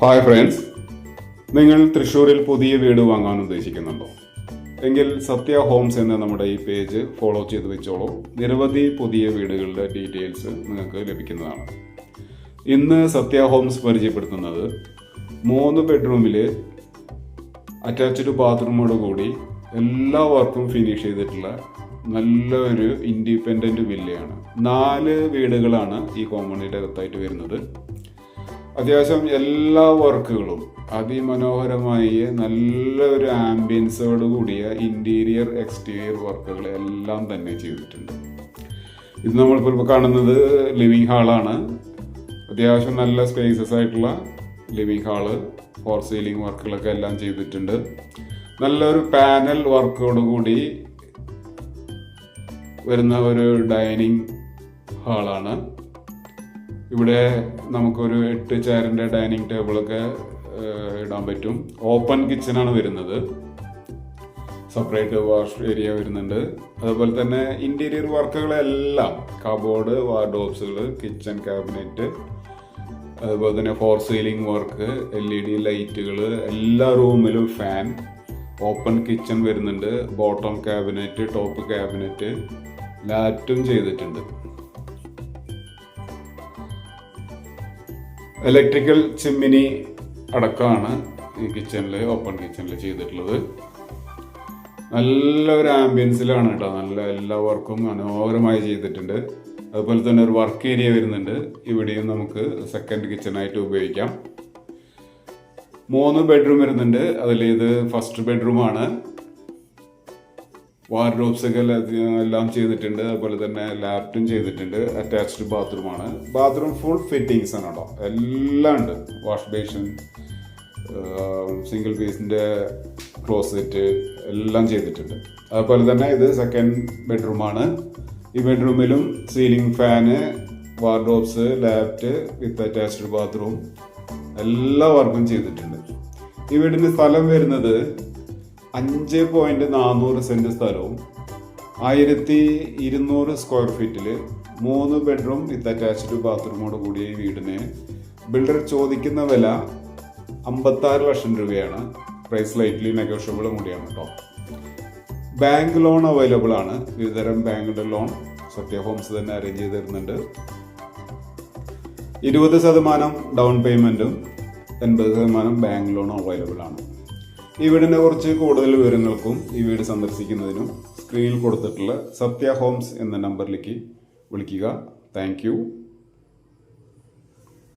Hi friends, നിങ്ങൾ തൃശ്ശൂരിൽ പുതിയ വീട് വാങ്ങാൻ ഉദ്ദേശിക്കുന്നുണ്ടോ? എങ്കിൽ സത്യ ഹോംസ് എന്ന നമ്മുടെ ഈ പേജ് ഫോളോ ചെയ്ത് വെച്ചോളൂ. നിരവധി പുതിയ വീടുകളുടെ ഡീറ്റെയിൽസ് നിങ്ങൾക്ക് ലഭിക്കുന്നതാണ്. ഇന്ന് സത്യ ഹോംസ് പരിചയപ്പെടുത്തുന്നത് 3 ബെഡ്റൂമിൽ അറ്റാച്ച്ഡ് ബാത്റൂമോട് കൂടി എല്ലാ വർക്കും ഫിനിഷ് ചെയ്തിട്ടുള്ള നല്ലൊരു ഇൻഡിപെൻഡൻറ്റ് വില്ലയാണ്. 4 വീടുകളാണ് ഈ കോമ്പൗണ്ടിൻ്റെ അകത്തായിട്ട് വരുന്നത്. അത്യാവശ്യം എല്ലാ വർക്കുകളും അതിമനോഹരമായി നല്ലൊരു ആംബിയൻസോട് കൂടിയ ഇൻറ്റീരിയർ എക്സ്റ്റീരിയർ വർക്കുകൾ എല്ലാം തന്നെ ചെയ്തിട്ടുണ്ട്. ഇത് നമ്മളിപ്പോൾ കാണുന്നത് ലിവിങ് ഹാളാണ്. അത്യാവശ്യം നല്ല സ്പേസസ് ആയിട്ടുള്ള ലിവിങ് ഹാള്, ഫോർ സീലിംഗ് വർക്കുകളൊക്കെ എല്ലാം ചെയ്തിട്ടുണ്ട്. നല്ലൊരു പാനൽ വർക്കോട് കൂടി വരുന്ന ഒരു ഡൈനിങ് ഹാളാണ്. ഇവിടെ നമുക്കൊരു 8 ചെയറിൻ്റെ ഡൈനിങ് ടേബിളൊക്കെ ഇടാൻ പറ്റും. ഓപ്പൺ കിച്ചണാണ് വരുന്നത്. സെപ്പറേറ്റ് വാഷ് ഏരിയ വരുന്നുണ്ട്. അതുപോലെ തന്നെ ഇൻറ്റീരിയർ വർക്കുകളെല്ലാം കബോർഡ്, വാർഡ്രോബ്സുകൾ, കിച്ചൺ ക്യാബിനറ്റ്, അതുപോലെ തന്നെ ഫോർ സീലിംഗ് വർക്ക്, LED ലൈറ്റുകൾ, എല്ലാ റൂമിലും ഫാൻ, ഓപ്പൺ കിച്ചൺ വരുന്നുണ്ട്. ബോട്ടം ക്യാബിനറ്റ്, ടോപ്പ് ക്യാബിനറ്റ്, ലാറ്റും ചെയ്തിട്ടുണ്ട്. ഇലക്ട്രിക്കൽ ചിമ്മിനി അടക്കമാണ് ഈ കിച്ചണിൽ, ഓപ്പൺ കിച്ചണിൽ ചെയ്തിട്ടുള്ളത്. നല്ലൊരു ആംബിയൻസിലാണ് കേട്ടോ. നല്ല എല്ലാ വർക്കും മനോഹരമായി ചെയ്തിട്ടുണ്ട്. അതുപോലെ തന്നെ ഒരു വർക്ക് ഏരിയ വരുന്നുണ്ട്. ഇവിടെയും നമുക്ക് സെക്കൻഡ് കിച്ചണായിട്ട് ഉപയോഗിക്കാം. 3 ബെഡ്റൂം വരുന്നുണ്ട്. അതിൽ ഇത് ഫസ്റ്റ് ബെഡ്റൂമാണ്. വാർഡ്രോബ്സ് ഒക്കെ എല്ലാം ചെയ്തിട്ടുണ്ട്. അതുപോലെ തന്നെ ലാപ്റ്റും ചെയ്തിട്ടുണ്ട്. അറ്റാച്ച്ഡ് ബാത്റൂമാണ്. ബാത്റൂം ഫുൾ ഫിറ്റിങ്സ് ആണ് കേട്ടോ. എല്ലാം ഉണ്ട്. വാഷ് ബേസിൻ, സിംഗിൾ പീസിൻ്റെ ക്ലോസറ്റ് എല്ലാം ചെയ്തിട്ടുണ്ട്. അതുപോലെ തന്നെ ഇത് സെക്കൻഡ് ബെഡ്റൂമാണ്. ഈ ബെഡ്റൂമിലും ceiling fan, wardrobes, loft with attached bathroom എല്ലാ വർക്കും ചെയ്തിട്ടുണ്ട്. ഈ വീടിൻ്റെ സ്ഥലം വരുന്നത് 5.4 സെൻറ്റ് സ്ഥലവും 1200 സ്ക്വയർ ഫീറ്റിൽ 3 ബെഡ്റൂം വിത്ത് അറ്റാച്ച്ഡ് ബാത്റൂമോട് കൂടിയ ഈ വീടിന് ബിൽഡർ ചോദിക്കുന്ന വില 56 ലക്ഷം രൂപയാണ്. പ്രൈസ് ലൈറ്റ്ലി നെഗോഷ്യബിളും കൂടിയാണ് കേട്ടോ. ബാങ്ക് ലോൺ അവൈലബിൾ ആണ്. വിവിധതരം ബാങ്കുകളുടെ ലോൺ സത്യ ഹോംസ് തന്നെ അറേഞ്ച് ചെയ്ത് തരുന്നുണ്ട്. 20% ഡൗൺ പേയ്മെൻറ്റും 80% ബാങ്ക് ലോണും അവൈലബിൾ ആണ്. ഈ വീടിനെ കുറിച്ച് കൂടുതൽ വിവരങ്ങൾക്കും ഈ വീട് സന്ദർശിക്കുന്നതിനും സ്ക്രീനിൽ കൊടുത്തിട്ടുള്ള സത്യ ഹോംസ് എന്ന നമ്പറിലേക്ക് വിളിക്കുക. Thank you.